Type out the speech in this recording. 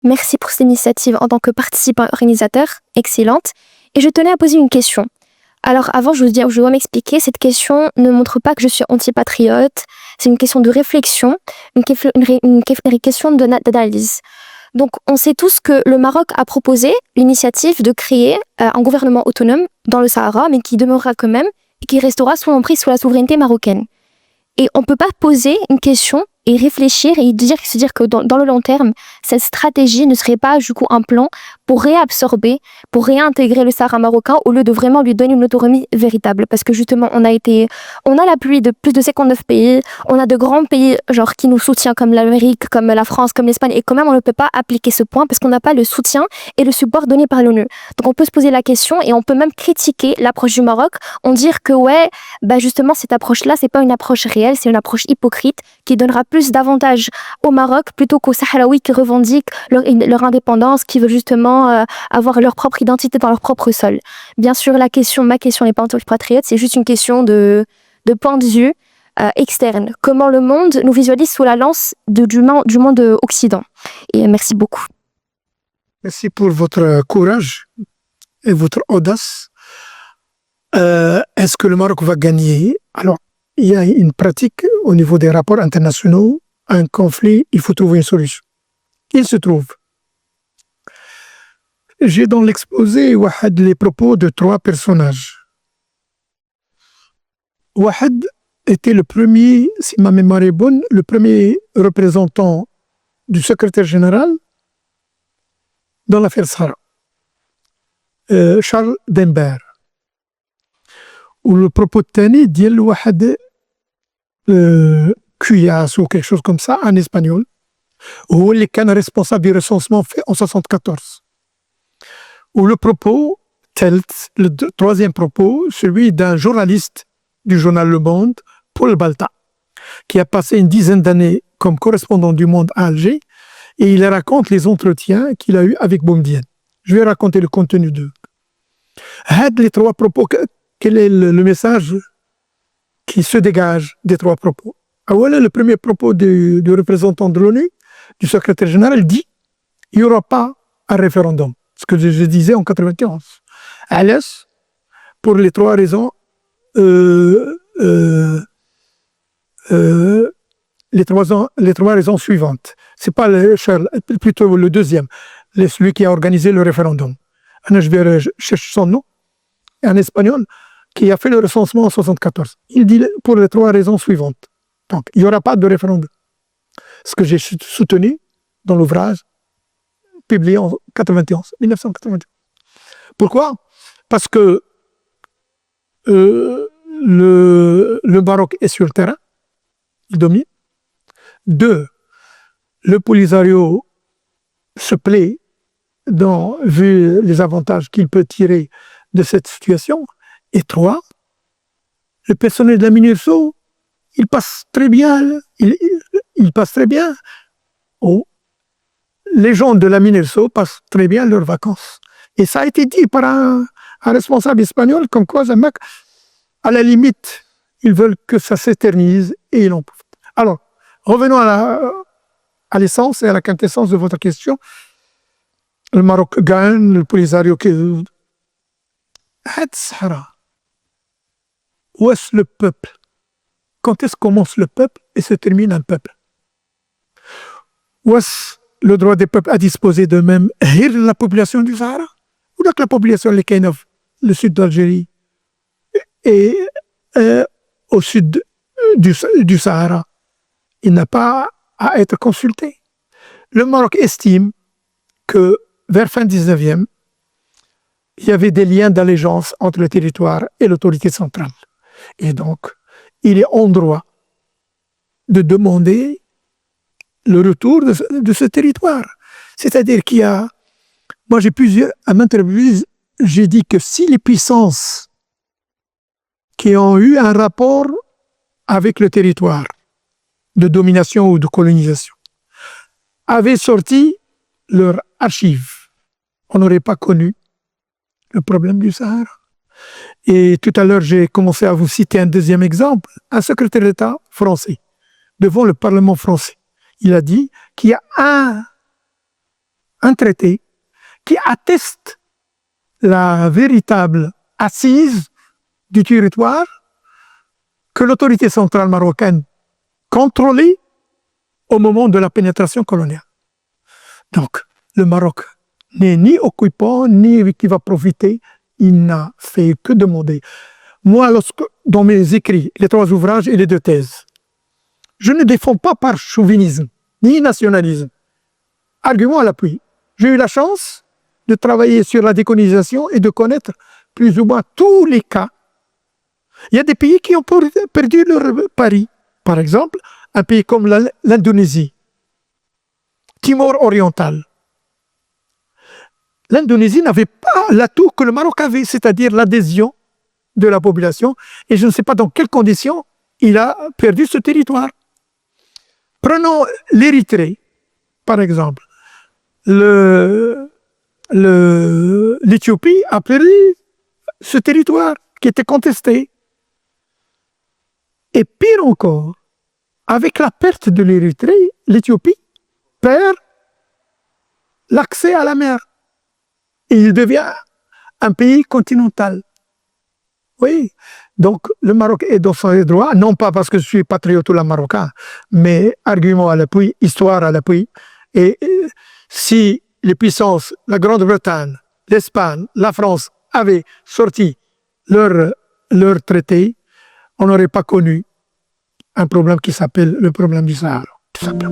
Merci pour cette initiative en tant que participant organisateur, excellente. Et je tenais à poser une question. Alors avant, je dois m'expliquer, cette question ne montre pas que je suis antipatriote, c'est une question de réflexion, une question d'analyse. Donc on sait tous que le Maroc a proposé l'initiative de créer un gouvernement autonome dans le Sahara, mais qui demeurera quand même, et qui restera sous l'emprise sous la souveraineté marocaine. Et on ne peut pas poser une question et réfléchir et se dire que dans le long terme, cette stratégie ne serait pas du coup un plan pour réabsorber, pour réintégrer le Sahara marocain au lieu de vraiment lui donner une autonomie véritable. Parce que justement, on a l'appui de plus de 59 pays, on a de grands pays genre qui nous soutiennent comme l'Amérique, comme la France, comme l'Espagne, et quand même on ne peut pas appliquer ce point parce qu'on n'a pas le soutien et le support donné par l'ONU. Donc on peut se poser la question et on peut même critiquer l'approche du Maroc, on dire que ouais, bah justement cette approche-là, c'est pas une approche réelle, c'est une approche hypocrite qui donnera plus d'avantages au Maroc plutôt qu'aux Sahraouis qui revendiquent leur indépendance, qui veulent justement avoir leur propre identité dans leur propre sol. Bien sûr, ma question n'est pas anti-patriote, c'est juste une question de point de vue externe. Comment le monde nous visualise sous la lance du monde occident. Et merci beaucoup. Merci pour votre courage et votre audace. Est-ce que le Maroc va gagner? Alors, il y a une pratique au niveau des rapports internationaux. Un conflit, il faut trouver une solution. Il se trouve. J'ai dans l'exposé les propos de 3 personnages. Wahad était le premier, si ma mémoire est bonne, le premier représentant du secrétaire général dans l'affaire Sahara, Charles Denber. Ou le propos de Tani dit Wahad Cuyas ou quelque chose comme ça en espagnol, où il est responsable du recensement fait en 1974. Ou le propos, le 3e propos, celui d'un journaliste du journal Le Monde, Paul Balta, qui a passé une dizaine d'années comme correspondant du Monde à Alger, et il raconte les entretiens qu'il a eus avec Boumedienne. Je vais raconter le contenu d'eux. Les 3 propos, quel est le message qui se dégage des 3 propos? Voilà le premier propos du représentant de l'ONU, du secrétaire général, dit il n'y aura pas un référendum. Ce que je disais en 1991. Alas, pour les 3 raisons, les trois raisons suivantes. C'est pas plutôt le deuxième, celui qui a organisé le référendum. Je vais chercher son nom, en espagnol, qui a fait le recensement en 1974. Il dit pour les 3 raisons suivantes. Donc, il n'y aura pas de référendum. Ce que j'ai soutenu dans l'ouvrage publié en 1991. Pourquoi? Parce que le Maroc est sur le terrain, il domine. 2, le Polisario se plaît, vu les avantages qu'il peut tirer de cette situation. Et 3, le personnel de la MINURSO, il passe très bien. Il passe très bien. Les gens de la MINURSO passent très bien leurs vacances. Et ça a été dit par un responsable espagnol, comme quoi, à la limite, ils veulent que ça s'éternise et ils en profitent. Alors, revenons à l'essence et à la quintessence de votre question. Le Maroc gagne, le Polisario qui... Sahara. Où est-ce le peuple? Quand est-ce commence le peuple et se termine un peuple? Où est-ce le droit des peuples à disposer d'eux-mêmes la population du Sahara? Ou la population de Kainov, le sud d'Algérie, et au sud du Sahara, il n'a pas à être consulté. Le Maroc estime que vers fin 19e, il y avait des liens d'allégeance entre le territoire et l'autorité centrale. Et donc, il est en droit de demander le retour de ce territoire. C'est-à-dire qu'il y a... Moi, à maintes reprises, j'ai dit que si les puissances qui ont eu un rapport avec le territoire de domination ou de colonisation avaient sorti leurs archives, on n'aurait pas connu le problème du Sahara. Et tout à l'heure, j'ai commencé à vous citer un deuxième exemple. Un secrétaire d'État français, devant le Parlement français, il a dit qu'il y a un traité qui atteste la véritable assise du territoire que l'autorité centrale marocaine contrôlait au moment de la pénétration coloniale. Donc, le Maroc n'est ni occupant, ni qui va profiter, il n'a fait que demander. Moi, dans mes écrits, les 3 ouvrages et les 2 thèses, je ne défends pas par chauvinisme, ni nationalisme. Argument à l'appui. J'ai eu la chance de travailler sur la décolonisation et de connaître plus ou moins tous les cas. Il y a des pays qui ont perdu leur pari. Par exemple, un pays comme l'Indonésie, Timor oriental. L'Indonésie n'avait pas l'atout que le Maroc avait, c'est-à-dire l'adhésion de la population, et je ne sais pas dans quelles conditions il a perdu ce territoire. Prenons l'Érythrée, par exemple. L'Éthiopie a perdu ce territoire qui était contesté. Et pire encore, avec la perte de l'Érythrée, l'Éthiopie perd l'accès à la mer. Et il devient un pays continental. Oui, donc le Maroc est dans son droit, non pas parce que je suis patriote ou la marocain, mais argument à l'appui, histoire à l'appui. Et si les puissances, la Grande-Bretagne, l'Espagne, la France avaient sorti leur traité, on n'aurait pas connu un problème qui s'appelle le problème du Sahara, tout simplement.